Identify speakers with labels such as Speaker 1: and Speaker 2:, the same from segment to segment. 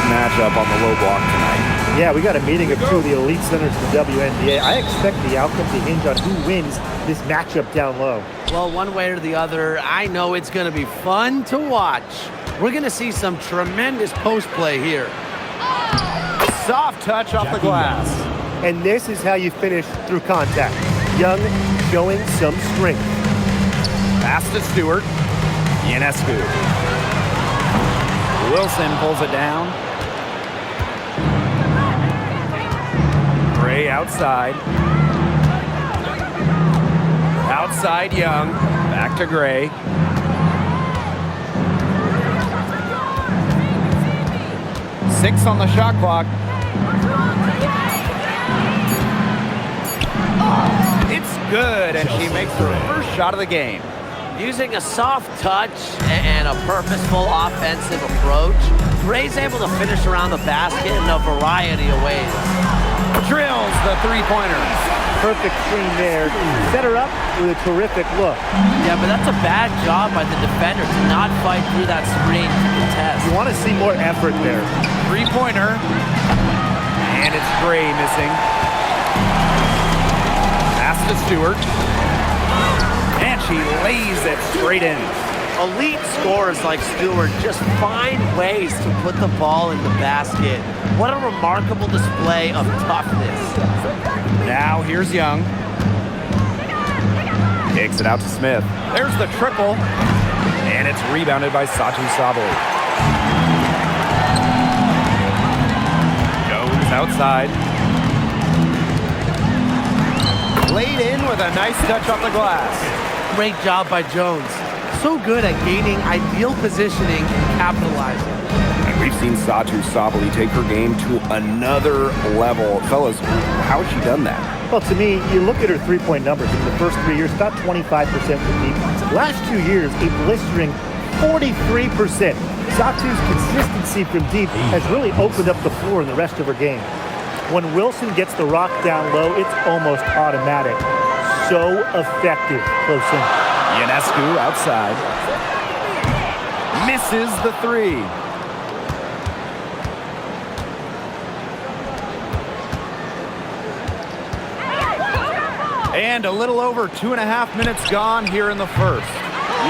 Speaker 1: matchup on the low block tonight.
Speaker 2: Yeah, we got a meeting of two of the elite centers in the WNBA. I expect the outcome to hinge on who wins this matchup down low.
Speaker 3: Well, one way or the other, I know it's going to be fun to watch. We're going to see some tremendous post play here.
Speaker 1: Soft touch off the glass.
Speaker 2: And this is how you finish through contact. Young showing some strength.
Speaker 1: Pass to Stewart. Ionescu. Wilson pulls it down. Gray outside. Outside Young. Back to Gray. Six on the shot clock. It's good, and she makes her first shot of the game.
Speaker 3: Using a soft touch and a purposeful offensive approach, Gray's able to finish around the basket in a variety of ways.
Speaker 1: Drills the three-pointer.
Speaker 2: Perfect screen there. Set her up with a terrific look.
Speaker 3: Yeah, but that's a bad job by the defender to not fight through that screen to contest.
Speaker 2: You want to see more effort there.
Speaker 1: Three-pointer. And it's Gray missing. Pass to Stewart. And she lays it straight in.
Speaker 3: Elite scorers like Stewart just find ways to put the ball in the basket. What a remarkable display of toughness.
Speaker 1: Now here's Young. Takes it out to Smith. There's the triple. And it's rebounded by Satu Sabali. Jones outside. Laid in with a nice touch off the glass.
Speaker 3: Great job by Jones. So good at gaining ideal positioning and capitalizing.
Speaker 1: And we've seen Satu Sabali take her game to another level. Fellas, how has she done that?
Speaker 2: Well, to me, you look at her three-point numbers in the first 3 years, about 25% from deep. Last 2 years, a blistering 43%. Satu's consistency from deep has really opened up the floor in the rest of her game. When Wilson gets the rock down low, it's almost automatic. So effective close in.
Speaker 1: Ionescu outside. Misses the three. And a little over 2.5 minutes gone here in the first.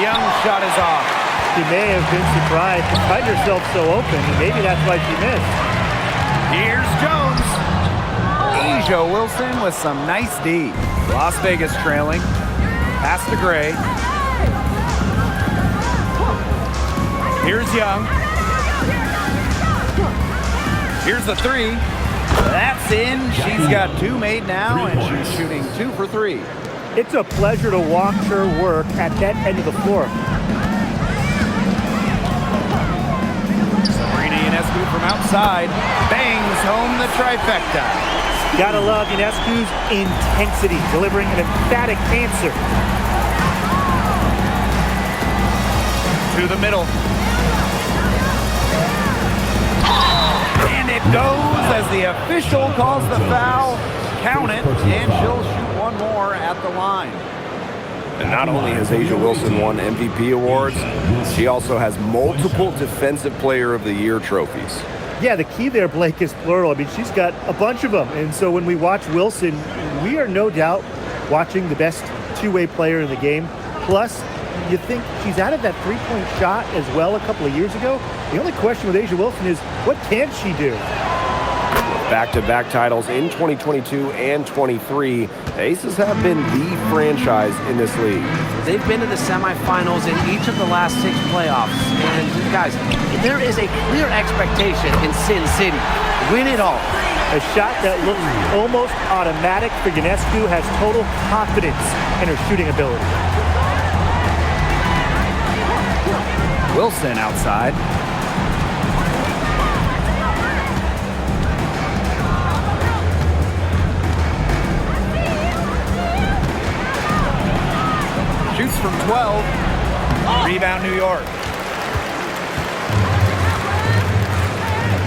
Speaker 1: Young shot is off.
Speaker 2: She may have been surprised to find herself so open, and maybe that's why she missed.
Speaker 1: Here's Jones. Asia Wilson with some nice D. Las Vegas trailing. Pass to Gray. Here's Young. Here's the three. That's in. She's got two made now, and she's shooting 2 for 3.
Speaker 2: It's a pleasure to watch her work at that end of the floor.
Speaker 1: Sabrina Ionescu from outside bangs home the trifecta.
Speaker 2: Gotta love Ionescu's intensity, delivering an emphatic answer.
Speaker 1: To the middle. And it goes as the official calls the foul. Count it, and she'll shoot one more at the line. And not only has Asia Wilson won MVP awards, she also has multiple Defensive Player of the Year trophies.
Speaker 2: Yeah, the key there, Blake, is plural. I mean, she's got a bunch of them. And so when we watch Wilson, we are no doubt watching the best two-way player in the game. Plus, you think she's out of that three-point shot as well a couple of years ago. The only question with Asia Wilson is, what can she do?
Speaker 1: Back-to-back titles in 2022 and 23. The Aces have been the franchise in this league.
Speaker 3: They've been to the semifinals in each of the last 6 playoffs. And guys, there is a clear expectation in Sin City. Win it all.
Speaker 2: A shot that looks almost automatic for Ionescu has total confidence in her shooting ability.
Speaker 1: Wilson outside. Shoots from 12. Rebound, New York.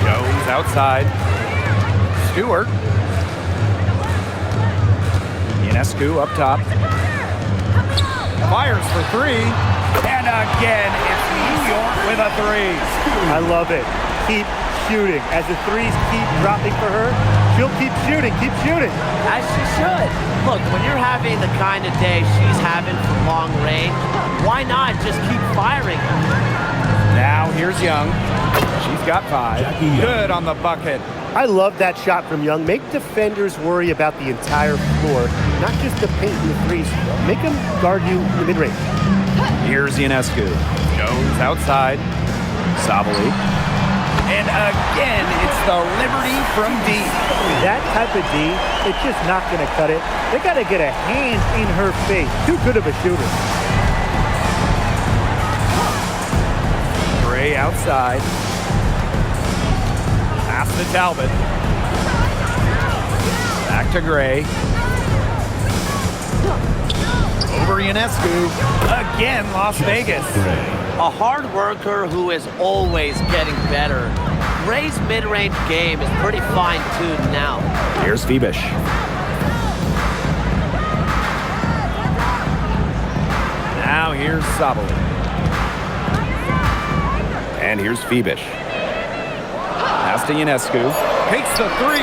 Speaker 1: Jones outside. Stewart. Ionescu up top. Fires for 3. And again, it's New York with a 3.
Speaker 2: I love it. Keep shooting. As the threes keep dropping for her, she'll keep shooting,
Speaker 3: As she should. Look, when you're having the kind of day she's having from long range, why not just keep firing?
Speaker 1: Now here's Young. She's got 5. Good on the bucket.
Speaker 2: I love that shot from Young. Make defenders worry about the entire floor, not just the paint and the threes. Make them guard you in the mid-range.
Speaker 1: Here's Ionescu. Jones outside. Sabali. And again, it's the Liberty from deep.
Speaker 2: That type of D, it's just not going to cut it. They got to get a hand in her face. Too good of a shooter.
Speaker 1: Gray outside. Pass to Talbot. Back to Gray. Over Ionescu. Again, Las Vegas.
Speaker 3: A hard worker who is always getting better. Gray's mid-range game is pretty fine-tuned now.
Speaker 1: Here's Phoebish. Now here's Sabali. And here's Phoebish. Pass to Ionescu. Takes the 3.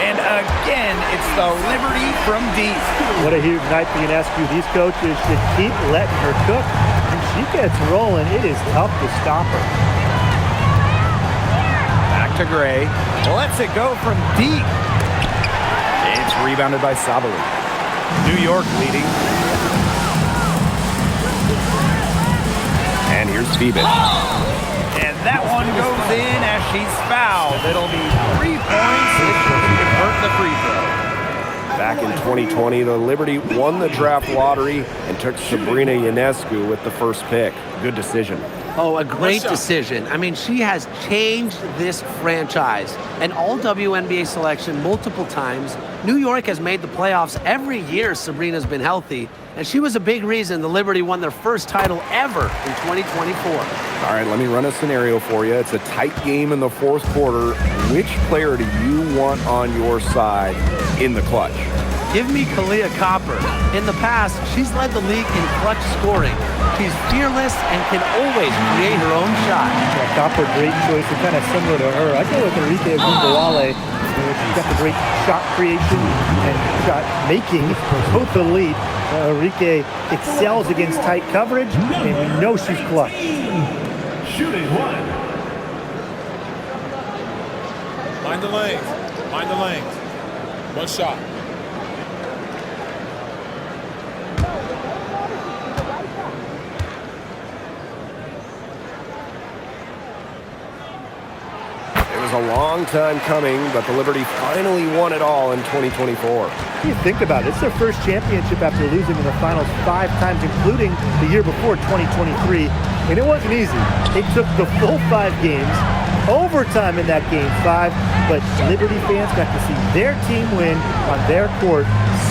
Speaker 1: And again, it's the Liberty from deep.
Speaker 2: What a huge night for Ionescu. These coaches should keep letting her cook. When she gets rolling, it is tough to stop her.
Speaker 1: Back to Gray. Lets it go from deep. It's rebounded by Sabali. New York leading. And here's Phoebish. And that one goes in as she's fouled. It'll be 3 points if she can convert the free throw. Back in 2020, the Liberty won the draft lottery and took Sabrina Ionescu with the first pick. Good decision.
Speaker 3: Oh, a great decision. I mean, she has changed this franchise. An all-WNBA selection multiple times. New York has made the playoffs every year Sabrina's been healthy. And she was a big reason the Liberty won their first title ever in 2024.
Speaker 1: All right, let me run a scenario for you. It's a tight game in the fourth quarter. Which player do you want on your side in the clutch?
Speaker 3: Give me Kalia Copper. In the past, she's led the league in clutch scoring. She's fearless and can always create her own shot.
Speaker 2: Yeah, Copper, great choice. It's kind of similar to her. I go with Enrique Ogunbowale. She's got the great shot creation and shot making, both elite. Enrique excels against tight coverage, and we know she's clutch.
Speaker 4: Shooting 1. Mind the lanes. Mind the lanes. One shot.
Speaker 1: It was a long time coming, but the Liberty finally won it all in 2024.
Speaker 2: You think about it, it's their first championship after losing in the finals 5 times, including the year before, 2023. And it wasn't easy. It took the full 5 games, overtime in that game 5, but Liberty fans got to see their team win on their court.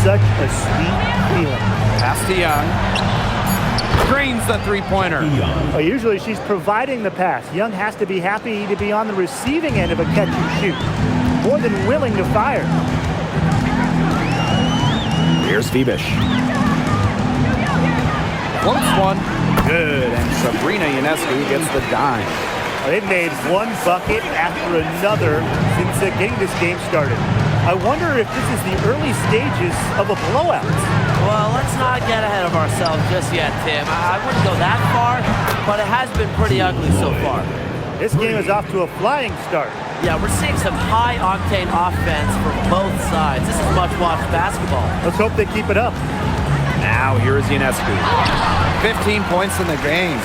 Speaker 2: Such a sweet feeling.
Speaker 1: Pass to Young. Drains the three-pointer.
Speaker 2: Usually she's providing the pass. Young has to be happy to be on the receiving end of a catch and shoot. More than willing to fire.
Speaker 1: Here's Phoebish. Floats one. Good, and Sabrina Ionescu gets the dime.
Speaker 2: They've made one bucket after another since getting this game started. I wonder if this is the early stages of a blowout.
Speaker 3: Well, let's not get ahead of ourselves just yet, Tim. I wouldn't go that far, but it has been pretty ugly so far.
Speaker 2: This game is off to a flying start.
Speaker 3: Yeah, we're seeing some high-octane offense from both sides. This is much-watched basketball.
Speaker 2: Let's hope they keep it up.
Speaker 1: Now here's Ionescu. 15 points in the game.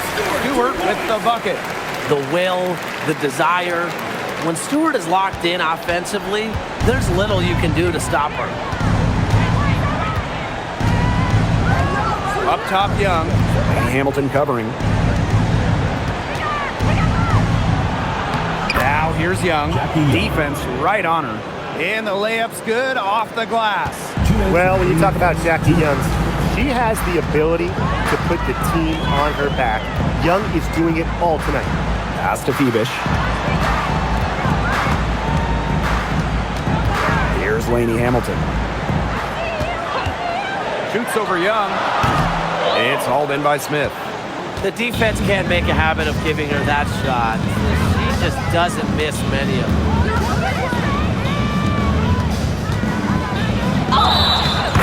Speaker 1: Stewart with the bucket.
Speaker 3: The will, the desire. When Stewart is locked in offensively, there's little you can do to stop her.
Speaker 1: Up top, Young. Hamilton covering. Now here's Young. Defense right on her. And the layup's good off the glass.
Speaker 2: Well, when you talk about Jackie Young, she has the ability to put the team on her back. Young is doing it all tonight.
Speaker 1: Pass to Phoebish. Here's Lainey Hamilton. Shoots over Young. It's hauled in by Smith.
Speaker 3: The defense can't make a habit of giving her that shot. She just doesn't miss many of them.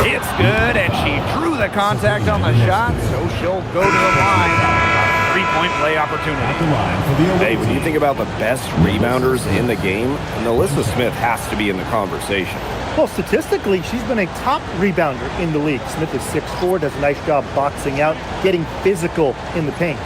Speaker 1: It's good, and she drew the contact on the shot, so she'll go to the line. Three-point play opportunity.
Speaker 5: Hey, when you think about the best rebounders in the game, Alyssa Smith has to be in the conversation.
Speaker 2: Well, statistically, she's been a top rebounder in the league. Smith is 6'4", does a nice job boxing out, getting physical in the paint.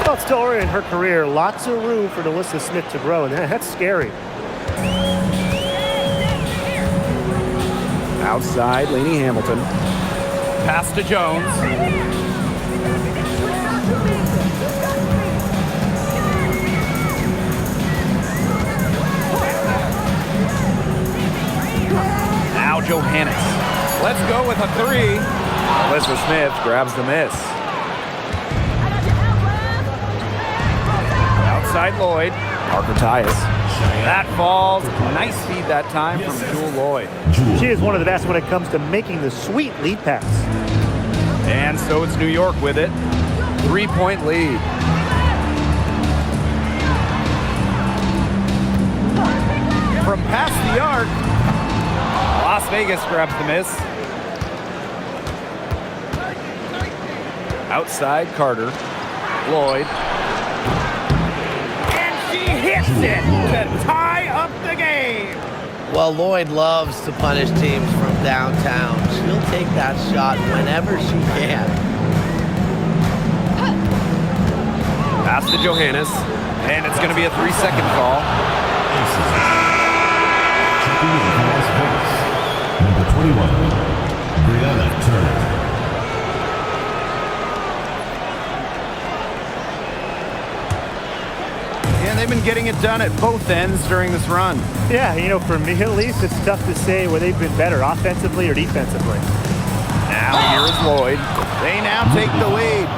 Speaker 2: Well, it's still early in her career. Lots of room for Alyssa Smith to grow, and that's scary.
Speaker 1: Outside, Lainey Hamilton. Pass to Jones. Now Johannes. Let's go with a three. Alyssa Smith grabs the miss. Outside Lloyd. Parker Tyus. That falls. Nice feed that time from Jewel Lloyd.
Speaker 2: She is one of the best when it comes to making the sweet lead pass.
Speaker 1: And so it's New York with it. 3-point lead. From past the arc, Las Vegas grabs the miss. Outside Carter. Lloyd. Hits it to tie up the game.
Speaker 3: Well, Lloyd loves to punish teams from downtown. She'll take that shot whenever she can.
Speaker 1: Pass to Johannes, and it's going to be a 3-second call.
Speaker 6: Number 21, Brianna Turner.
Speaker 1: And they've been getting it done at both ends during this run.
Speaker 2: Yeah, you know, for me at least, it's tough to say where they've been better, offensively or defensively.
Speaker 1: Now here's Lloyd. They now take the lead.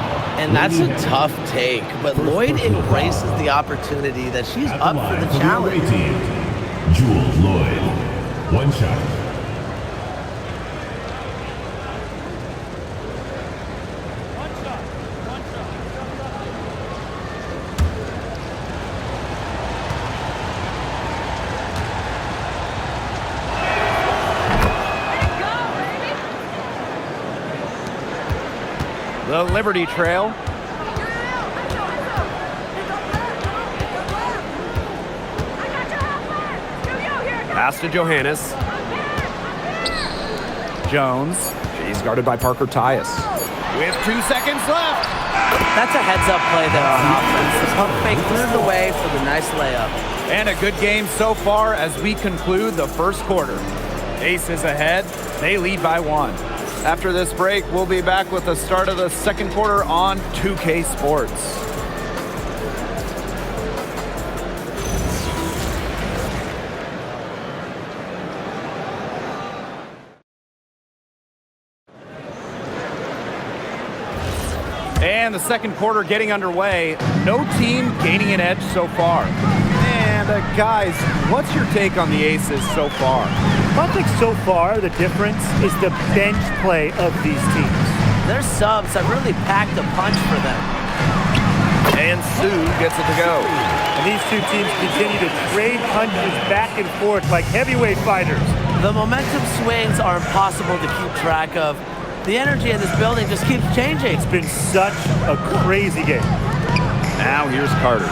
Speaker 3: And that's a tough take, but Lloyd embraces the opportunity that she's up for the challenge.
Speaker 6: Jewel Lloyd, one shot.
Speaker 1: The Liberty Trail. Pass to Johannes. Jones. She's guarded by Parker Tyus. With 2 seconds left.
Speaker 3: That's a heads-up play there on offense. The pump fake cleared the way for the nice layup.
Speaker 1: And a good game so far as we conclude the first quarter. Aces ahead. They lead by 1. After this break, we'll be back with the start of the second quarter on 2K Sports. And the second quarter getting underway. No team gaining an edge so far. And guys, what's your take on the Aces so far?
Speaker 2: I think so far the difference is the bench play of these teams.
Speaker 3: Their subs have really packed a punch for them.
Speaker 1: And Sue gets it to go.
Speaker 2: And these two teams continue to trade punches back and forth like heavyweight fighters.
Speaker 3: The momentum swings are impossible to keep track of. The energy in this building just keeps changing.
Speaker 2: It's been such a crazy game.
Speaker 1: Now here's Carter.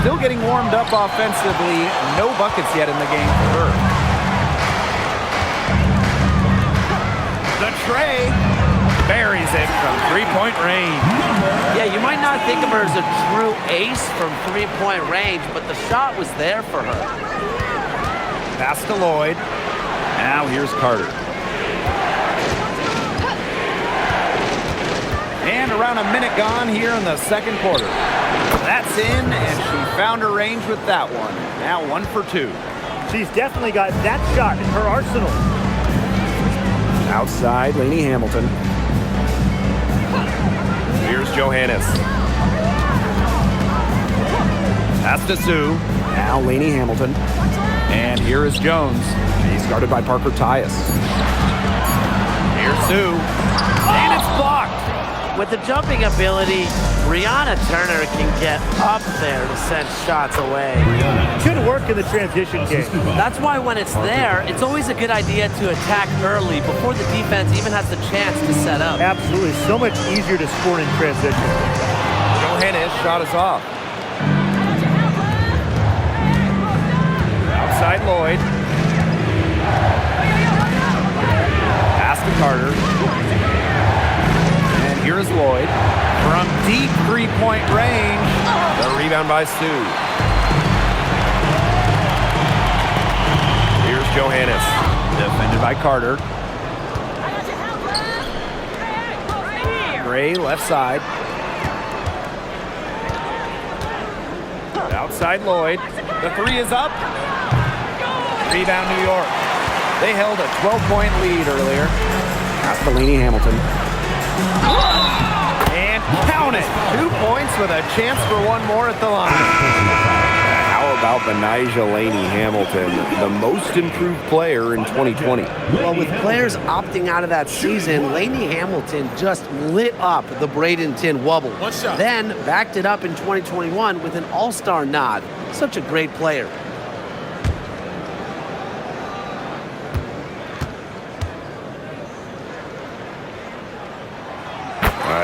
Speaker 1: Still getting warmed up offensively. No buckets yet in the game for her. The tray buries it from three-point range.
Speaker 3: Yeah, you might not think of her as a true ace from three-point range, but the shot was there for her.
Speaker 1: Pass to Lloyd. Now here's Carter. And around a minute gone here in the second quarter. That's in, and she found her range with that one. Now 1 for 2.
Speaker 2: She's definitely got that shot in her arsenal.
Speaker 1: Outside, Lainey Hamilton. Here's Johannes. Pass to Sue. Now Lainey Hamilton. And here is Jones.
Speaker 5: He's guarded by Parker Tyus. Here's Sue. And it's blocked.
Speaker 3: With the jumping ability, Brianna Turner can get up there to send shots away.
Speaker 2: Should work in the transition game.
Speaker 3: That's why when it's there, it's always a good idea to attack early before the defense even has the chance to set up.
Speaker 2: Absolutely. So much easier to score in transition.
Speaker 1: Johannes shot is off. Outside Lloyd. Pass to Carter. And here's Lloyd. From deep three-point range.
Speaker 5: The rebound by Sue. Here's Johannes.
Speaker 1: Defended by Carter. Gray left side. Outside Lloyd. The three is up. Rebound New York. They held a 12-point lead earlier.
Speaker 5: Pass to Lainey Hamilton.
Speaker 1: And count it. 2 points with a chance for one more at the line.
Speaker 5: How about Benijah Lainey Hamilton, the most improved player in 2020?
Speaker 3: Well, with players opting out of that season, Lainey Hamilton just lit up the Bradenton Wubble.
Speaker 4: One shot.
Speaker 3: Then backed it up in 2021 with an all-star nod. Such a great player.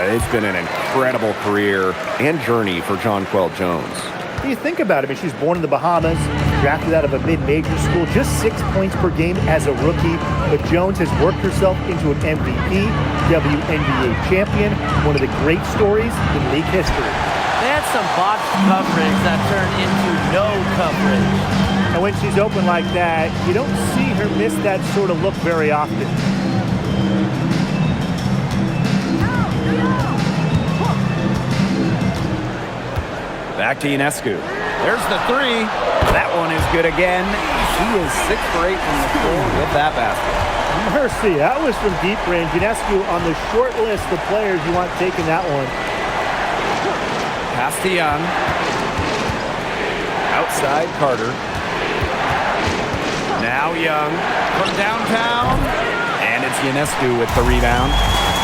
Speaker 5: It's been an incredible career and journey for Jonquel Jones.
Speaker 2: You think about it, I mean, she's born in the Bahamas, drafted out of a mid-major school, just 6 points per game as a rookie. But Jones has worked herself into an MVP, WNBA champion, one of the great stories in league history.
Speaker 3: They had some botched coverage that turned into no coverage.
Speaker 2: And when she's open like that, you don't see her miss that sort of look very often.
Speaker 1: Back to Ionescu. There's the three. That one is good again. She is 6 for 8 from the floor with that basket.
Speaker 2: Mercy, that was from deep range. Ionescu on the short list of players you want taking that one.
Speaker 1: Pass to Young. Outside Carter. Now Young from downtown. And it's Ionescu with the rebound.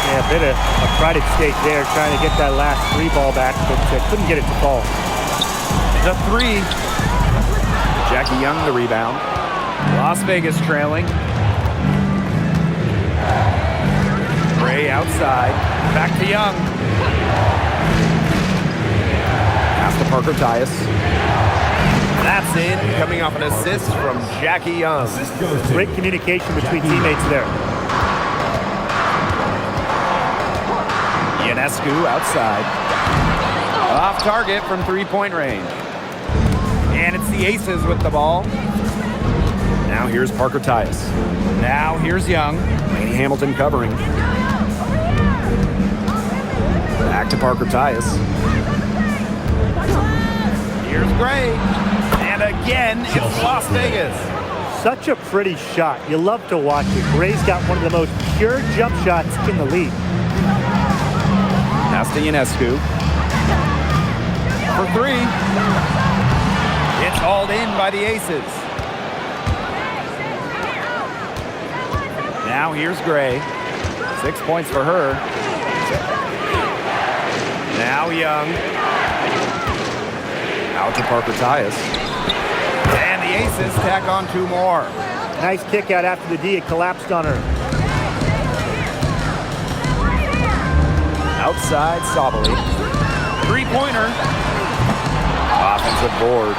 Speaker 2: Yeah, a bit of a pride at stake there, trying to get that last three ball back, but couldn't get it to fall.
Speaker 1: The three. Jackie Young the rebound. Las Vegas trailing. Gray outside. Back to Young.
Speaker 5: Pass to Parker Tyus.
Speaker 1: That's in. Coming off an assist from Jackie Young.
Speaker 2: Great communication between teammates there.
Speaker 1: Ionescu outside. Off target from three-point range. And it's the Aces with the ball.
Speaker 5: Now here's Parker Tyus.
Speaker 1: Now here's Young.
Speaker 5: Lainey Hamilton covering. Back to Parker Tyus.
Speaker 1: Here's Gray. And again, it's Las Vegas.
Speaker 2: Such a pretty shot. You love to watch it. Gray's got one of the most pure jump shots in the league.
Speaker 1: Pass to Ionescu. For three. It's hauled in by the Aces. Now here's Gray. 6 points for her. Now Young.
Speaker 5: Out to Parker Tyus.
Speaker 1: And the Aces tack on 2 more.
Speaker 2: Nice kick out after the D. It collapsed on her.
Speaker 1: Outside Sabali. Three-pointer.
Speaker 5: Offensive board.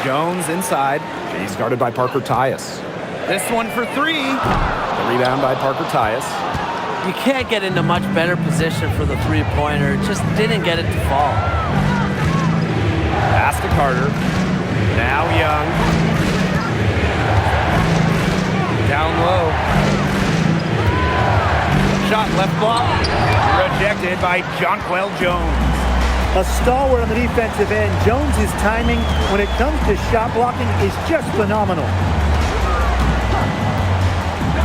Speaker 1: Jones inside.
Speaker 5: She's guarded by Parker Tyus.
Speaker 1: This one for three.
Speaker 5: The rebound by Parker Tyus.
Speaker 3: You can't get into much better position for the three-pointer. Just didn't get it to fall.
Speaker 1: Pass to Carter. Now Young. Down low. Shot left block. Rejected by Jonquel Jones.
Speaker 2: A stalwart on the defensive end. Jones's timing when it comes to shot blocking is just phenomenal.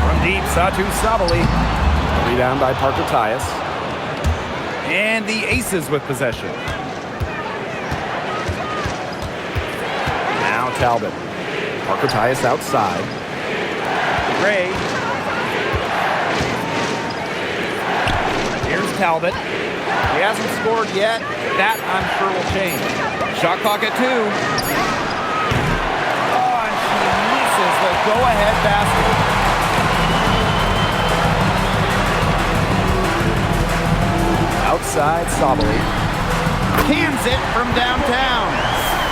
Speaker 1: From deep, Satu Sabali.
Speaker 5: Rebound by Parker Tyus.
Speaker 1: And the Aces with possession. Now
Speaker 5: Talbot. Parker Tyus outside.
Speaker 1: Gray. Here's Talbot. He hasn't scored yet. That, I'm sure, will change. Shot clock at 2. Oh, and she misses the go-ahead basket.
Speaker 5: Outside, Sabali.
Speaker 1: Cans it from downtown.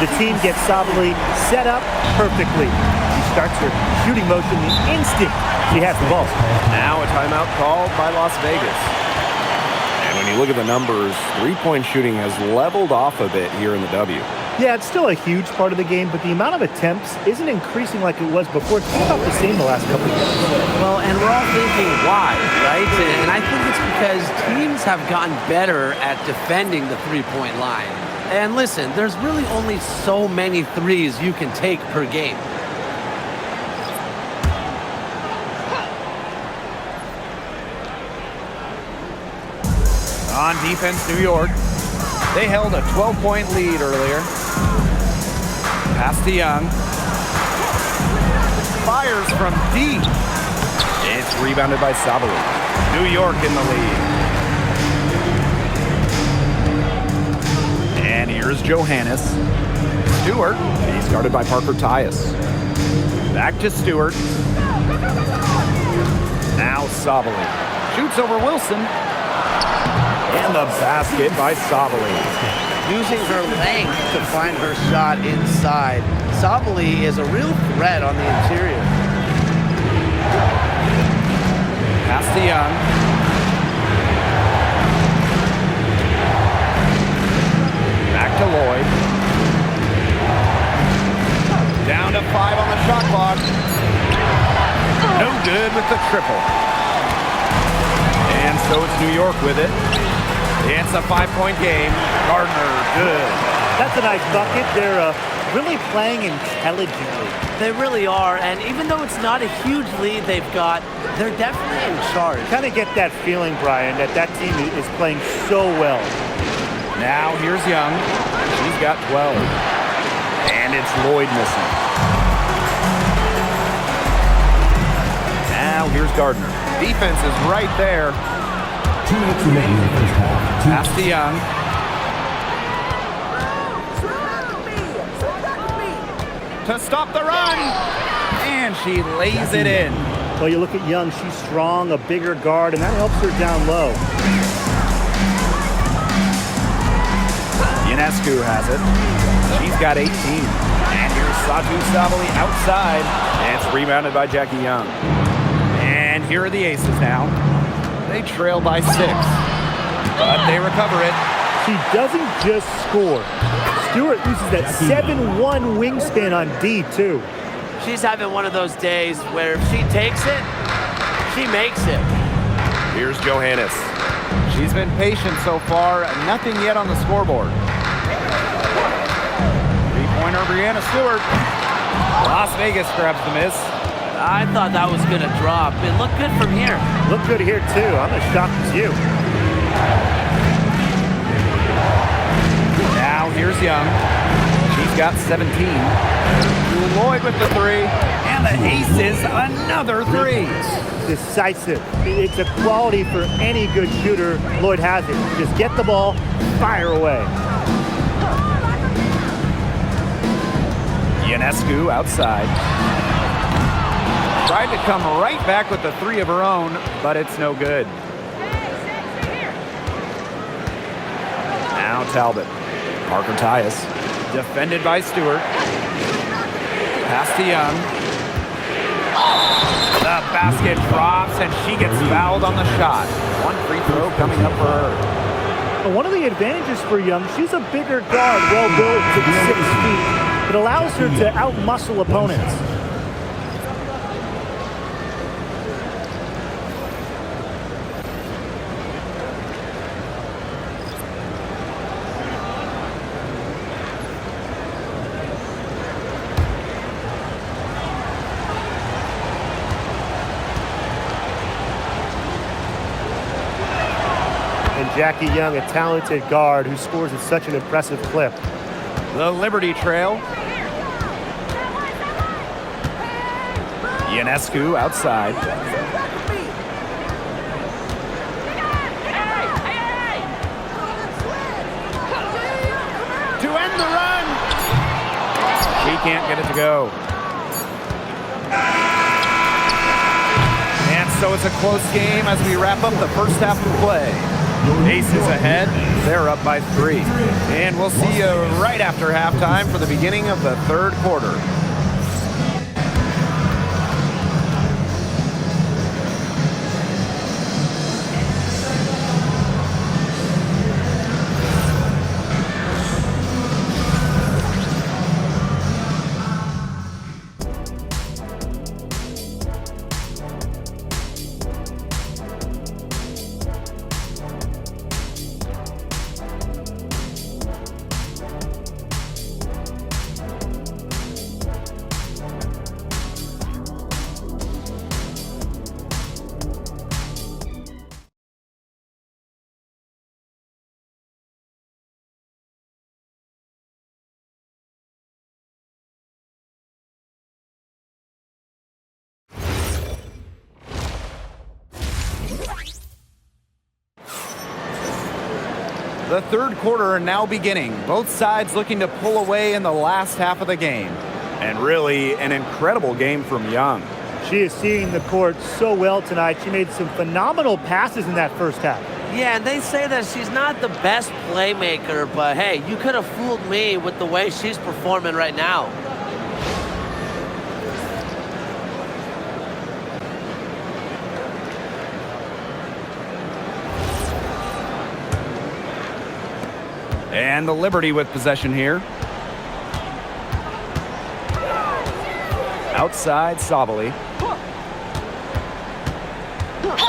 Speaker 2: The team gets Sabali set up perfectly. She starts her shooting motion the instant she has the ball.
Speaker 5: Now a timeout called by Las Vegas. And when you look at the numbers, three-point shooting has leveled off a bit here in the W.
Speaker 2: Yeah, it's still a huge part of the game, but the amount of attempts isn't increasing like it was before. It's about the same the last couple of years.
Speaker 3: Well, and we're all thinking why, right? And I think it's because teams have gotten better at defending the three-point line. And listen, there's really only so many threes you can take per game.
Speaker 1: On defense, New York. They held a 12-point lead earlier. Pass to Young. Fires from deep.
Speaker 5: It's rebounded by Sabali.
Speaker 1: New York in the lead. And here's Johannes. Stewart.
Speaker 5: He's guarded by Parker Tyus.
Speaker 1: Back to Stewart. Now Sabali. Shoots over Wilson.
Speaker 5: And the basket by Sabali.
Speaker 3: Using her length to find her shot inside. Sabali is a real threat on the interior.
Speaker 1: Pass to Young. Back to Lloyd. Down to 5 on the shot clock. No good with the triple. And so it's New York with it. It's a 5-point game. Gardner, good.
Speaker 2: That's a nice bucket. They're really playing intelligently.
Speaker 3: They really are, and even though it's not a huge lead they've got, they're definitely in charge.
Speaker 2: Kind of get that feeling, Brian, that team is playing so well.
Speaker 1: Now here's Young. She's got 12. And it's Lloyd missing. Now here's Gardner. Defense is right there.
Speaker 6: 2 minutes remaining in the first half.
Speaker 1: Pass to Young. To stop the run. And she lays it in.
Speaker 2: Well, you look at Young, she's strong, a bigger guard, and that helps her down low.
Speaker 1: Ionescu has it. She's got 18. And here's Satu Sabali outside. And it's rebounded by Jackie Young. And here are the aces now. They trail by 6. But they recover it.
Speaker 2: She doesn't just score. Stewart uses that 7-1 wingspan on D, too.
Speaker 3: She's having one of those days where if she takes it, she makes it.
Speaker 5: Here's Johannes.
Speaker 1: She's been patient so far. Nothing yet on the scoreboard. Three-pointer, Brianna Stewart. Las Vegas grabs the miss.
Speaker 3: I thought that was going to drop. It looked good from here.
Speaker 2: Look good here, too. I'm as shocked as you.
Speaker 1: Now here's Young. She's got 17. Lloyd with the 3. And the aces, another 3.
Speaker 2: Decisive. It's a quality for any good shooter. Lloyd has it. Just get the ball, fire away.
Speaker 1: Ionescu outside. Tried to come right back with the 3 of her own, but it's no good. Now Talbot. Parker Tyus. Defended by Stewart. Pass to Young. The basket drops, and she gets fouled on the shot. 1 free throw coming up for her.
Speaker 2: One of the advantages for Young, she's a bigger guard, well-built to 6 feet. It allows her to out-muscle opponents. Jackie Young, a talented guard who scores at such an impressive clip.
Speaker 1: The Liberty trail.
Speaker 5: Ionescu outside. To end the run. She can't get it to go. And so it's a close game as we wrap up the first half of play. Aces ahead. They're up by 3. And we'll see you right after halftime for the beginning of the third quarter. The third quarter now beginning. Both sides looking to pull away in the last half of the game. And really an incredible game from Young.
Speaker 2: She is seeing the court so well tonight. She made some phenomenal passes in that first half.
Speaker 3: Yeah, and they say that she's not the best playmaker, but hey, you could have fooled me with the way she's performing right now.
Speaker 5: And the Liberty with possession here. Outside, Sabali.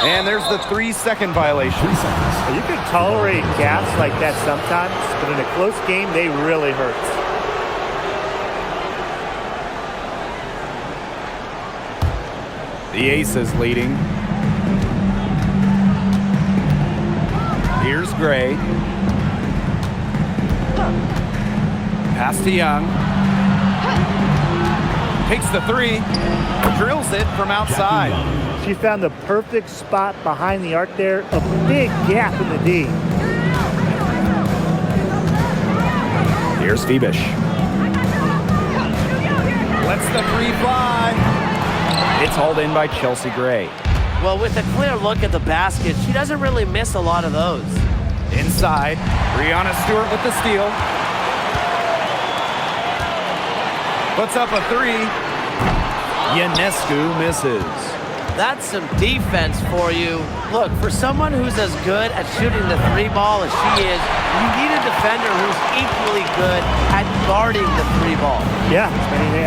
Speaker 5: And there's the 3-second violation.
Speaker 2: You can tolerate gaps like that sometimes, but in a close game, they really hurt.
Speaker 5: The Aces leading. Here's Gray. Pass to Young. Takes the 3. Drills it from outside.
Speaker 2: She found the perfect spot behind the arc there. A big gap in the D.
Speaker 5: Here's Phoebish. Lets the 3 fly. It's hauled in by Chelsea Gray.
Speaker 3: Well, with a clear look at the basket, she doesn't really miss a lot of those.
Speaker 5: Inside, Brianna Stewart with the steal. Puts up a 3. Ionescu misses.
Speaker 3: That's some defense for you. Look, for someone who's as good at shooting the 3 ball as she is, you need a defender who's equally good at guarding the 3 ball.
Speaker 2: Yeah,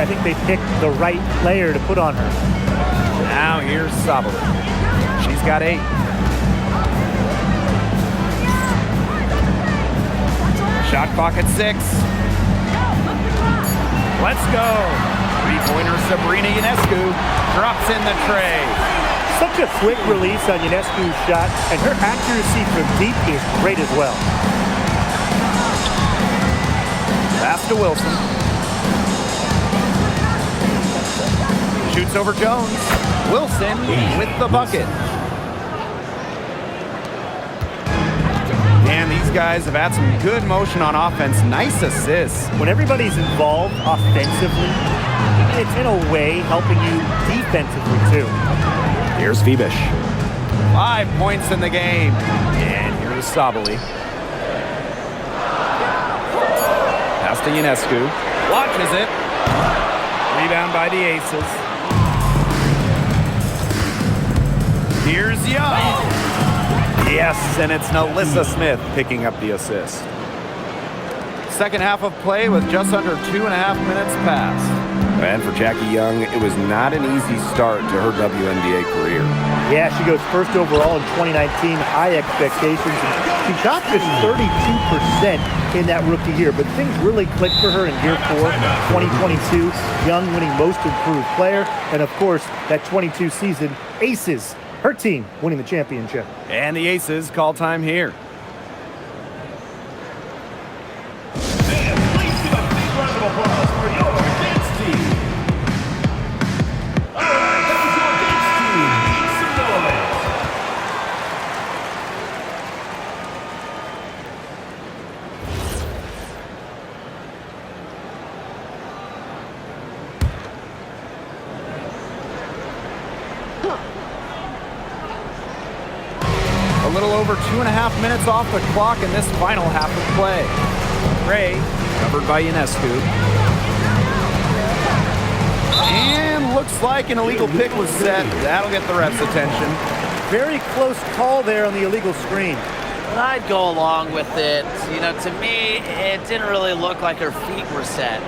Speaker 2: I think they picked the right player to put on her.
Speaker 5: Now here's Sabali. She's got 8. Shot clock at 6. Let's go. 3-pointer Sabrina Ionescu drops in the tray.
Speaker 2: Such a quick release on Ionescu's shot, and her accuracy from deep is great as well.
Speaker 5: Pass to Wilson. Shoots over Jones. Wilson with the bucket. And these guys have had some good motion on offense. Nice assists.
Speaker 2: When everybody's involved offensively, it's in a way helping you defensively too.
Speaker 5: Here's Phoebish. 5 points in the game. And here's Sabali. Pass to Ionescu. Watches it. Rebound by the Aces. Here's Young. Yes, and it's Alyssa Smith picking up the assist. Second half of play with just under 2.5 minutes passed. And for Jackie Young, it was not an easy start to her WNBA career.
Speaker 2: Yeah, she goes first overall in 2019, high expectations. And she shot just 32% in that rookie year, but things really clicked for her in year 4, 2022. Young winning most improved player, and of course, that 22 season, Aces, her team winning the championship.
Speaker 5: And the Aces call time here.
Speaker 6: Please give a big round of applause for your dance team.
Speaker 5: A little over 2.5 minutes off the clock in this final half of play. Gray, covered by Ionescu. And looks like an illegal pick was set. That'll get the ref's attention.
Speaker 2: Very close call there on the illegal screen.
Speaker 3: I'd go along with it. You know, to me, it didn't really look like her feet were set.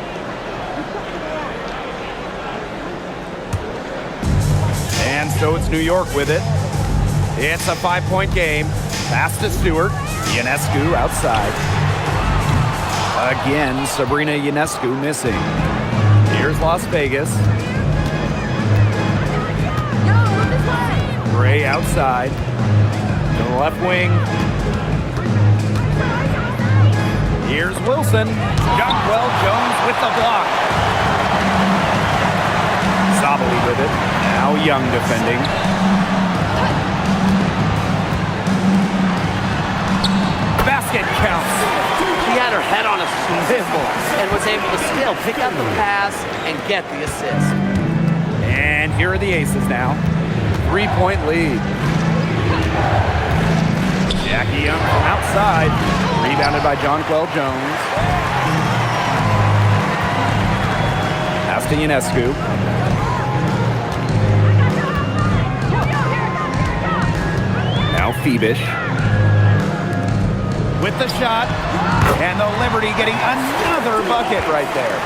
Speaker 5: And so it's New York with it. It's a 5-point game. Pass to Stewart. Ionescu outside. Again, Sabrina Ionescu missing. Here's Las Vegas. Gray outside. To the left wing. Here's Wilson. Jonquel Jones with the block. Zabali with it. Now Young defending. Basket counts.
Speaker 3: She had her head on a swivel and was able to still pick up the pass and get the assist.
Speaker 5: And here are the aces now. 3-point lead. Jackie Young from outside. Rebounded by Jonquel Jones. Pass to Ionescu. Now Phoebish. With the shot. And the Liberty getting another bucket right there.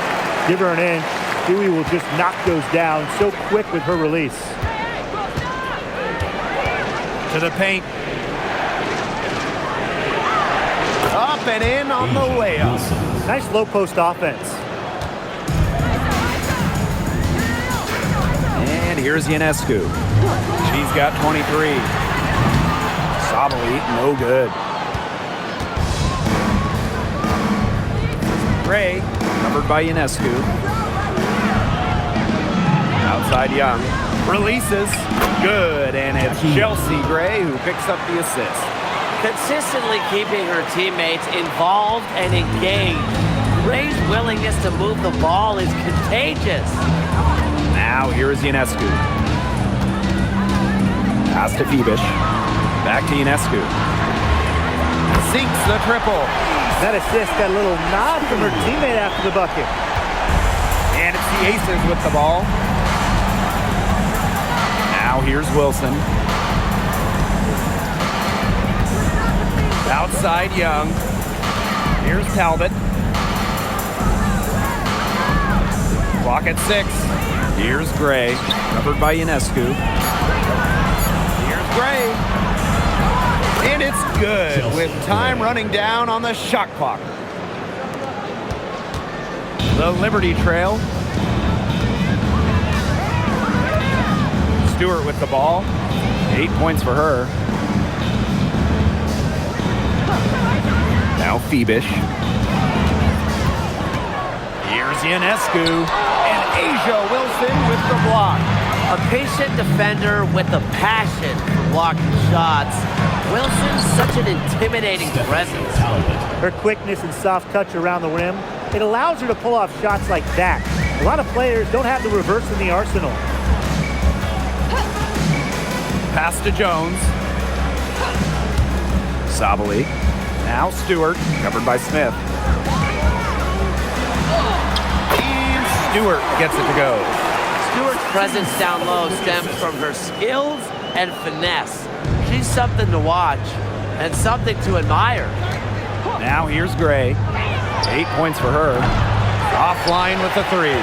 Speaker 2: Give her an inch. Dewey will just knock those down so quick with her release.
Speaker 5: To the paint. Up and in on the layup.
Speaker 2: Nice low post offense.
Speaker 5: And here's Ionescu. She's got 23. Zabali, no good. Gray, covered by Ionescu. Outside Young. Releases. Good. And it's Chelsea Gray who picks up the assist.
Speaker 3: Consistently keeping her teammates involved and engaged. Gray's willingness to move the ball is contagious.
Speaker 5: Now here is Ionescu. Pass to Phoebish. Back to Ionescu. Sinks the triple.
Speaker 2: That assist got a little nod from her teammate after the bucket.
Speaker 5: And it's the Aces with the ball. Now here's Wilson. Outside Young. Here's Talbot. Clock at 6. Here's Gray, covered by Ionescu. Here's Gray. And it's good with time running down on the shot clock. The Liberty trail. Stewart with the ball. 8 points for her. Now Phoebish. Here's Ionescu. And Asia Wilson with the block.
Speaker 3: A patient defender with a passion for blocking shots. Wilson's such an intimidating presence.
Speaker 2: Her quickness and soft touch around the rim, it allows her to pull off shots like that. A lot of players don't have the reverse in the arsenal.
Speaker 5: Pass to Jones. Zabali. Now Stewart, covered by Smith. And Stewart gets it to go.
Speaker 3: Stewart's presence down low stems from her skills and finesse. She's something to watch and something to admire.
Speaker 5: Now here's Gray. 8 points for her. Offline with the 3.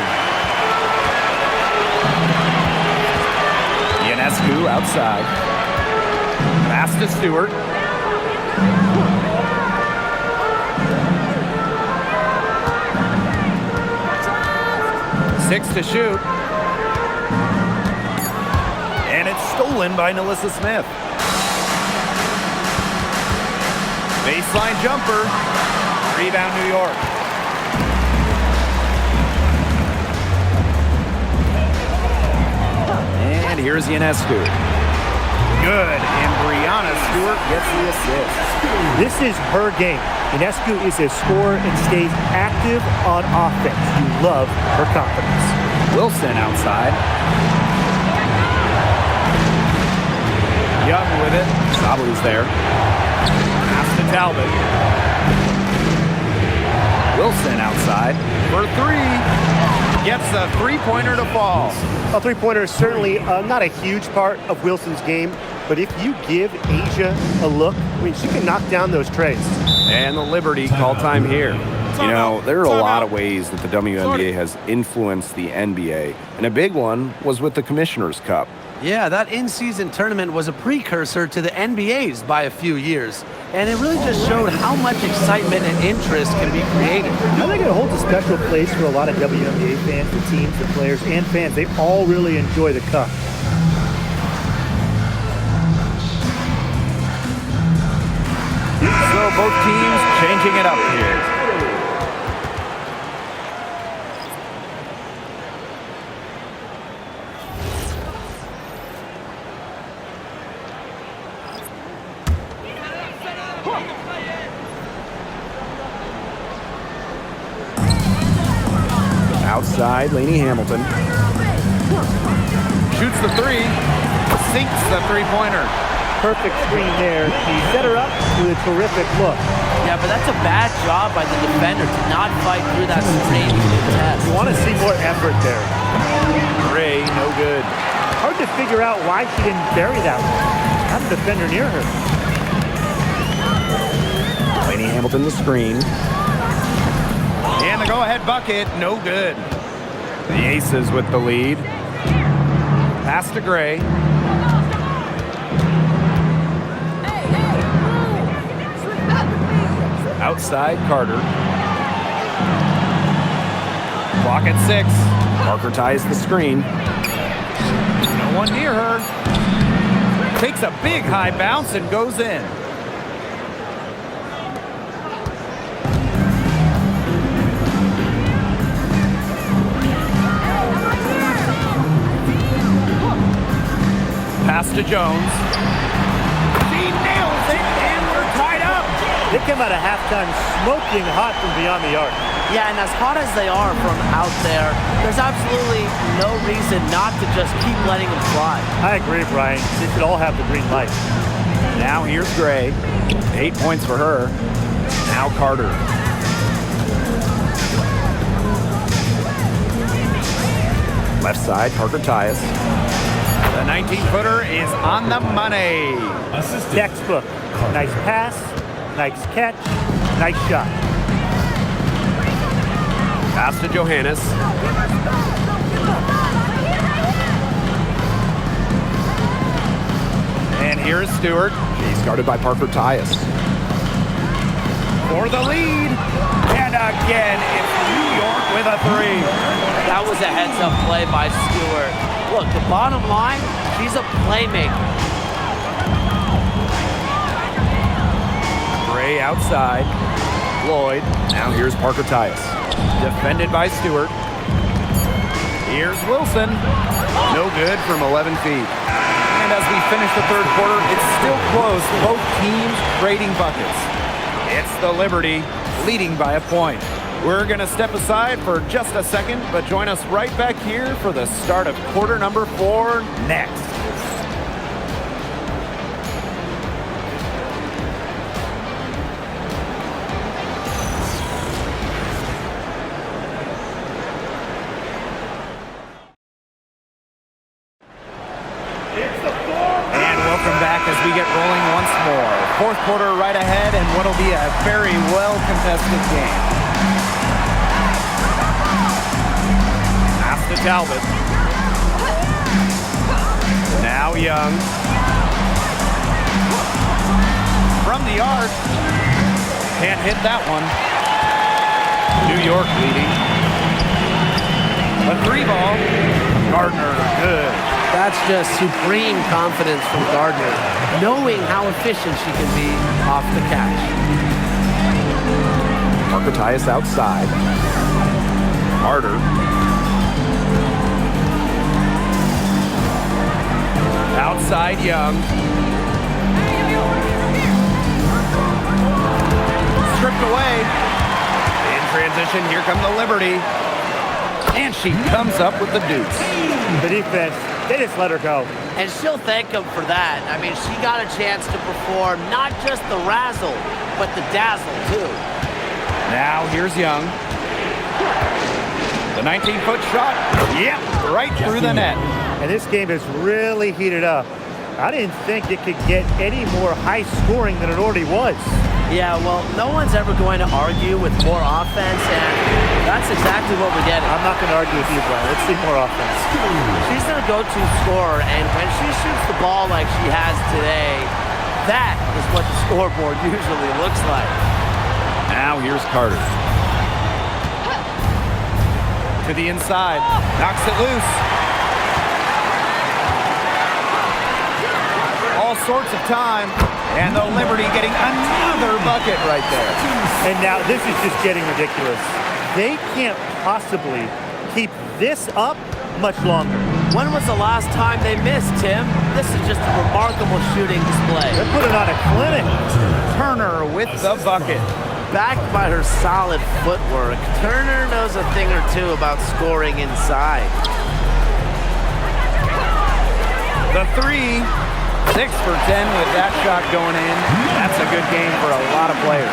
Speaker 5: Ionescu outside. Pass to Stewart. Six to shoot. And it's stolen by Nalissa Smith. Baseline jumper. Rebound New York. And here's Ionescu. Good. And Brianna Stewart gets the assist.
Speaker 2: This is her game. Ionescu is a scorer and stays active on offense. You love her confidence.
Speaker 5: Wilson outside. Mobley's there. Pass to Talbot. Wilson outside for three. Gets a three-pointer to fall.
Speaker 2: A three-pointer is certainly not a huge part of Wilson's game, but if you give Asia a look, I mean, she can knock down those trays.
Speaker 5: And the Liberty call time here. You know, there are a lot of ways that the WNBA has influenced the NBA, and a big one was with the Commissioner's Cup.
Speaker 3: Yeah, that in-season tournament was a precursor to the NBA's by a few years, and it really just showed how much excitement and interest can be created.
Speaker 2: I think it holds a special place for a lot of WNBA fans, the teams, the players, and fans. They all really enjoy the cup.
Speaker 5: So both teams changing it up here. Outside, Lainey Hamilton. Shoots the three. Sinks the three-pointer.
Speaker 2: Perfect screen there. He set her up with a terrific look.
Speaker 3: Yeah, but that's a bad job by the defender to not fight through that screen test.
Speaker 2: You want to see more effort there.
Speaker 5: Gray, no good.
Speaker 2: Hard to figure out why she didn't bury that one. Have a defender near her.
Speaker 5: Lainey Hamilton the screen. And the go-ahead bucket, no good. The Aces with the lead. Pass to Gray. Outside, Carter. Clock at 6. Parker ties the screen. No one near her. Takes a big high bounce and goes in. Pass to Jones. She nails it, and we're tied up.
Speaker 2: They come out of halftime smoking hot from beyond the arc.
Speaker 3: Yeah, and as hot as they are from out there, there's absolutely no reason not to just keep letting them fly.
Speaker 2: I agree, Brian. They should all have the green light.
Speaker 5: Now here's Gray. 8 points for her. Now Carter. Left side, Parker Tyus. The 19-footer is on the money.
Speaker 2: Textbook. Nice pass, nice catch, nice shot.
Speaker 5: Pass to Johannes. And here's Stewart. He's guarded by Parker Tyus. For the lead. And again, it's New York with a three.
Speaker 3: That was a heads-up play by Stewart. Look, the bottom line, she's a playmaker.
Speaker 5: Gray outside. Lloyd. Now here's Parker Tyus. Defended by Stewart. Here's Wilson. No good from 11 feet. And as we finish the third quarter, it's still close. Both teams trading buckets. It's the Liberty leading by a point. We're going to step aside for just a second, but join us right back here for the start of quarter number 4 next. And welcome back as we get rolling once more. Fourth quarter right ahead, and what'll be a very well-contested game. To Talbot. Now Young. From the arc. Can't hit that one. New York leading. A 3-ball. Gardner, good.
Speaker 3: That's just supreme confidence from Gardner, knowing how efficient she can be off the catch.
Speaker 5: Parker Tyus outside. Carter. Outside Young. Stripped away. In transition, here come the Liberty. And she comes up with the deuce.
Speaker 2: The defense They just let her go.
Speaker 3: And she'll thank him for that. I mean, she got a chance to perform not just the razzle, but the dazzle, too.
Speaker 5: Now here's Young. The 19-foot shot. Yep, right through the net.
Speaker 2: And this game is really heated up. I didn't think it could get any more high scoring than it already was.
Speaker 3: Yeah, well, no one's ever going to argue with more offense, and that's exactly what we're getting.
Speaker 2: I'm not going to argue with you, Brian. Let's see more offense.
Speaker 3: She's their go-to scorer, and when she shoots the ball like she has today, that is what the scoreboard usually looks like.
Speaker 5: Now here's Carter. To the inside. Knocks it loose. All sorts of time. And the Liberty getting another bucket right there.
Speaker 2: And now this is just getting ridiculous. They can't possibly keep this up much longer.
Speaker 3: When was the last time they missed, Tim? This is just a remarkable shooting display.
Speaker 2: They're putting on a clinic.
Speaker 5: Turner with the bucket.
Speaker 3: Backed by her solid footwork, Turner knows a thing or two about scoring inside.
Speaker 5: The three. 6 for 10 with that shot going in. That's a good game for a lot of players.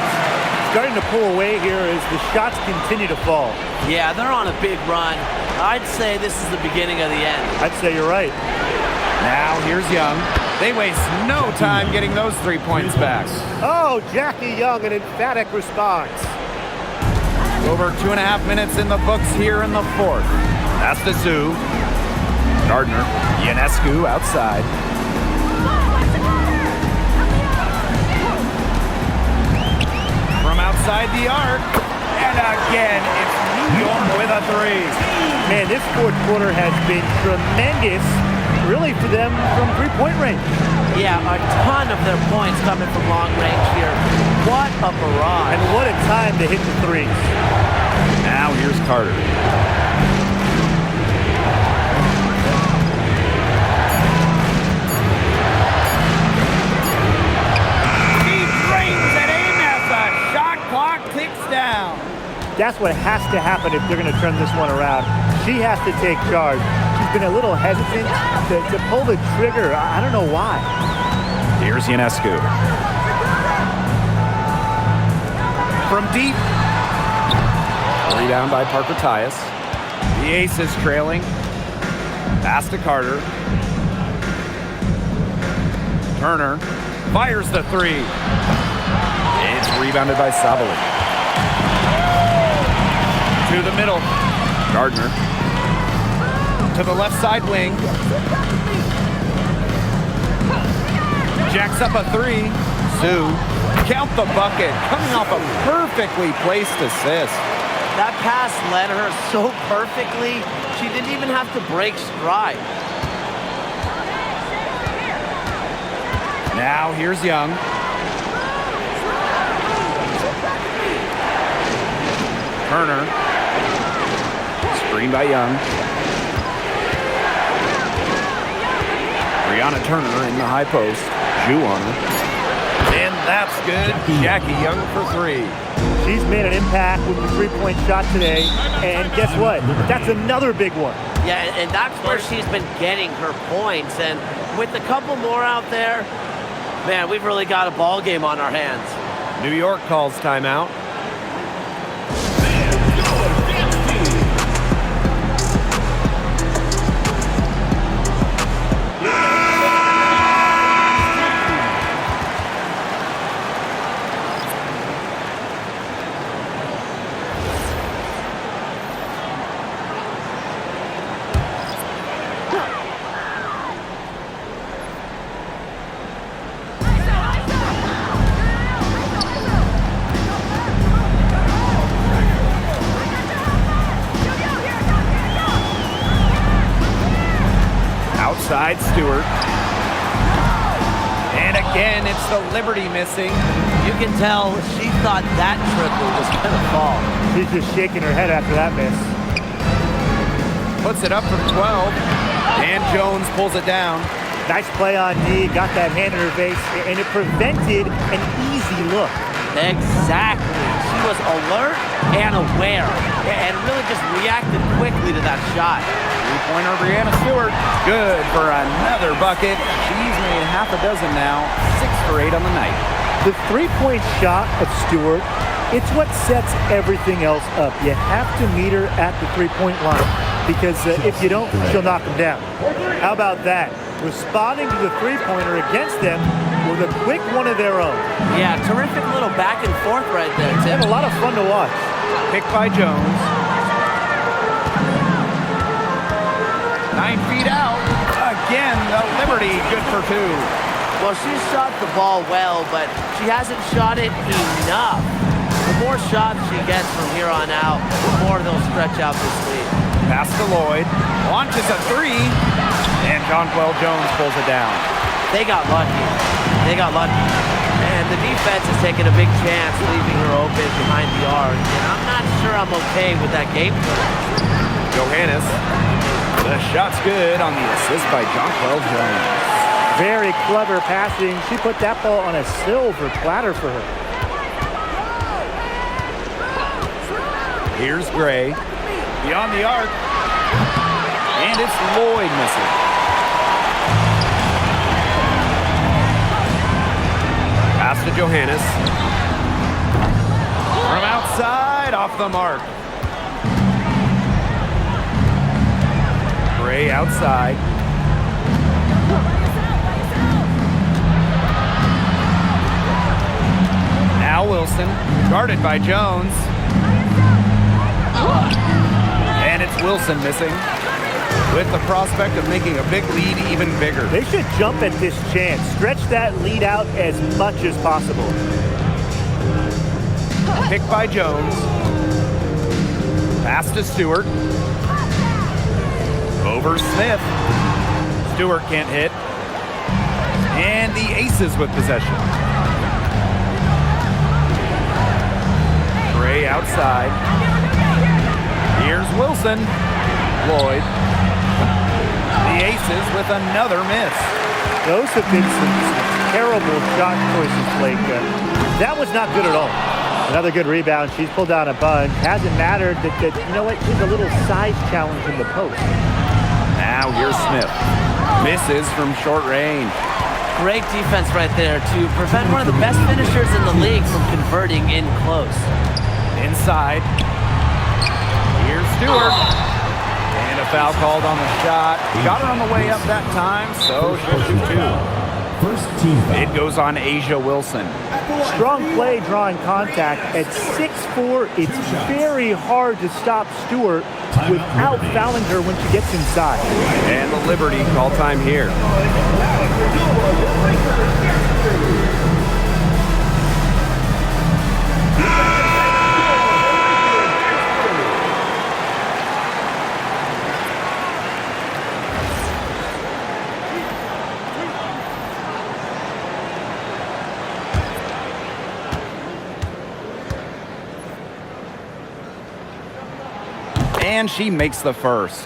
Speaker 2: Starting to pull away here as the shots continue to fall.
Speaker 3: Yeah, they're on a big run. I'd say this is the beginning of the end.
Speaker 2: I'd say you're right.
Speaker 5: Now here's Young. They waste no time getting those 3 points back.
Speaker 2: Oh, Jackie Young, an emphatic response.
Speaker 5: Over 2.5 minutes in the books here in the fourth. That's the Sioux. Gardner. Ionescu outside. From outside the arc. And again, it's New York with a three.
Speaker 2: Man, this fourth quarter has been tremendous, really, for them from three-point range.
Speaker 3: Yeah, a ton of their points coming from long range here. What a barrage.
Speaker 2: And what a time to hit the threes.
Speaker 5: Now here's Carter. He brings it in as the shot clock ticks down.
Speaker 2: That's what has to happen if they're going to turn this one around. She has to take charge. She's been a little hesitant to pull the trigger. I don't know why.
Speaker 5: Here's Ionescu. From deep. Rebound by Parker Tyus. The ace is trailing. Pass to Carter. Turner fires the three. It's rebounded by Sabali. To the middle. Gardner. To the left side wing. Jacks up a three. Sioux. Count the bucket. Coming off a perfectly placed assist.
Speaker 3: That pass led her so perfectly, she didn't even have to break stride.
Speaker 5: Now here's Young. Turner. Screen by Young. Brianna Turner in the high post. Jew on her. And that's good. Jackie Young for three.
Speaker 2: She's made an impact with the three-point shot today. And guess what? That's another big one.
Speaker 3: Yeah, and that's where she's been getting her points. And with a couple more out there, man, we've really got a ball game on our hands.
Speaker 5: New York calls timeout. Outside Stewart. And again, it's the Liberty missing.
Speaker 3: You can tell she thought that triple was going to fall.
Speaker 2: She's just shaking her head after that miss.
Speaker 5: Puts it up from 12. And Jones pulls it down.
Speaker 2: Nice play on D, got that hand in her face, and it prevented an easy look.
Speaker 3: Exactly. She was alert and aware and really just reacted quickly to that shot.
Speaker 5: Three-pointer, Brianna Stewart. Good for another bucket. She's made half a dozen now, 6 for 8 on the night.
Speaker 2: The three-point shot of Stewart, it's what sets everything else up. You have to meet her at the three-point line because if you don't, she'll knock them down. How about that? Responding to the three-pointer against them with a quick one of their own.
Speaker 3: Yeah, terrific little back and forth right there, Tim.
Speaker 2: And a lot of fun to watch.
Speaker 5: Picked by Jones. 9 feet out. Again, the Liberty, good for 2.
Speaker 3: Well, she shot the ball well, but she hasn't shot it enough. The more shots she gets from here on out, the more they'll stretch out this lead.
Speaker 5: Pass to Lloyd. Launches a 3. And Jonquel Jones pulls it down.
Speaker 3: They got lucky. They got lucky. And the defense is taking a big chance, leaving her open behind the arc. And I'm not sure I'm okay with that game plan.
Speaker 5: Johannes. The shot's good on the assist by Jonquel Jones.
Speaker 2: Very clever passing. She put that ball on a silver platter for her.
Speaker 5: Here's Gray. Beyond the arc. And it's Lloyd missing. Pass to Johannes. From outside, off the mark. Gray outside. Now Wilson, guarded by Jones. And it's Wilson missing, with the prospect of making a big lead even bigger.
Speaker 2: They should jump at this chance. Stretch that lead out as much as possible.
Speaker 5: Picked by Jones. Pass to Stewart. Over Smith. Stewart can't hit. And the Aces with possession. Gray outside. Here's Wilson. Lloyd. The Aces with another miss.
Speaker 2: Those have been some terrible shot choices, Blake. That was not good at all. Another good rebound. She's pulled down a bunch. Hasn't mattered that you know what? She's a little size challenge in the post.
Speaker 5: Now here's Smith. Misses from short range.
Speaker 3: Great defense right there to prevent one of the best finishers in the league from converting in close.
Speaker 5: Inside. Here's Stewart. And a foul called on the shot. Got her on the way up that time, so she'll shoot 2.
Speaker 6: First team foul.
Speaker 5: It goes on Asia Wilson.
Speaker 2: Strong play drawing contact. At 6'4", it's very hard to stop Stewart without fouling her when she gets inside.
Speaker 5: And the Liberty call time here. And she makes the first.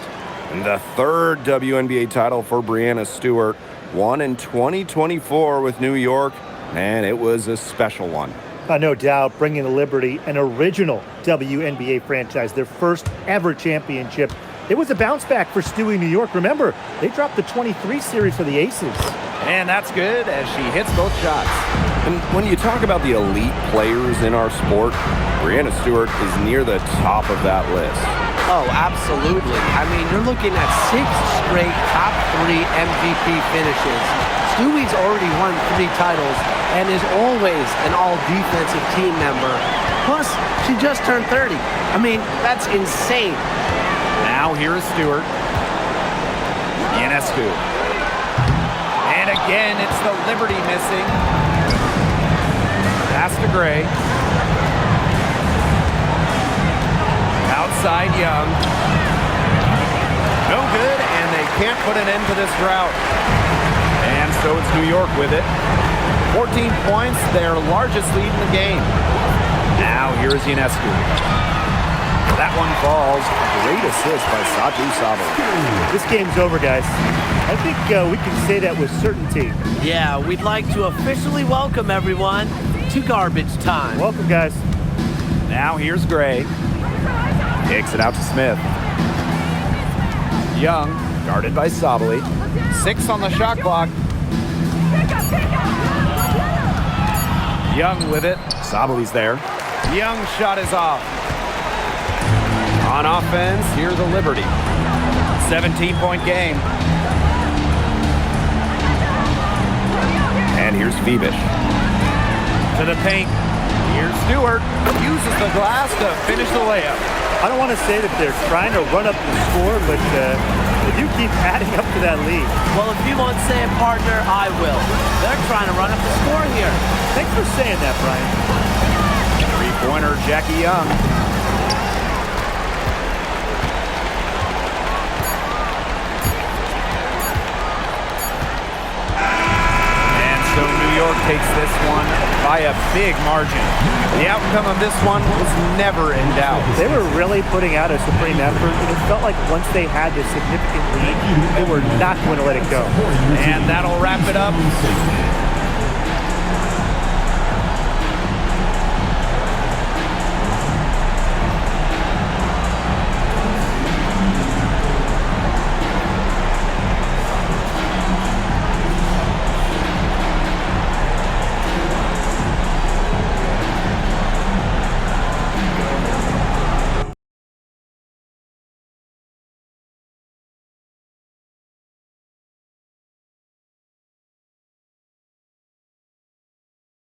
Speaker 5: And the third WNBA title for Brianna Stewart. Won in 2024 with New York, and it was a special one.
Speaker 2: No doubt, bringing the Liberty an original WNBA franchise, their first ever championship. It was a bounce back for Stewie New York. Remember, they dropped the 23 series for the Aces.
Speaker 5: And that's good as she hits both shots. And when you talk about the elite players in our sport, Brianna Stewart is near the top of that list.
Speaker 3: Oh, absolutely. I mean, you're looking at 6 straight top 3 MVP finishes. Stewie's already won 3 titles and is always an all-defensive team member. Plus, she just turned 30. I mean, that's insane.
Speaker 5: Now here is Stewart. Ionescu. And again, it's the Liberty missing. Pass to Gray. Outside Young. No good, and they can't put an end to this drought. And so it's New York with it. 14 points, their largest lead in the game. Now here's Ionescu. That one falls. Great assist by Satu Sabo.
Speaker 2: This game's over, guys. I think we can say that with certainty.
Speaker 3: Yeah, we'd like to officially welcome everyone to garbage time.
Speaker 2: Welcome, guys.
Speaker 5: Now here's Gray. Kicks it out to Smith. Young, guarded by Sabali. 6 on the shot clock. Young with it. Sabali's there. Young's shot is off. On offense, here's the Liberty. 17-point game. And here's Phoebish. To the paint. Here's Stewart. Uses the glass to finish the layup.
Speaker 2: I don't want to say that they're trying to run up the score, but they do keep adding up to that lead.
Speaker 3: Well, if you won't say it, partner, I will. They're trying to run up the score here.
Speaker 2: Thanks for saying that, Brian.
Speaker 5: Three-pointer, Jackie Young. And so New York takes this one by a big margin. The outcome of this one was never in doubt.
Speaker 2: They were really putting out a supreme effort, and it felt like once they had this significant lead, they were not going to let it go.
Speaker 5: And that'll wrap it up.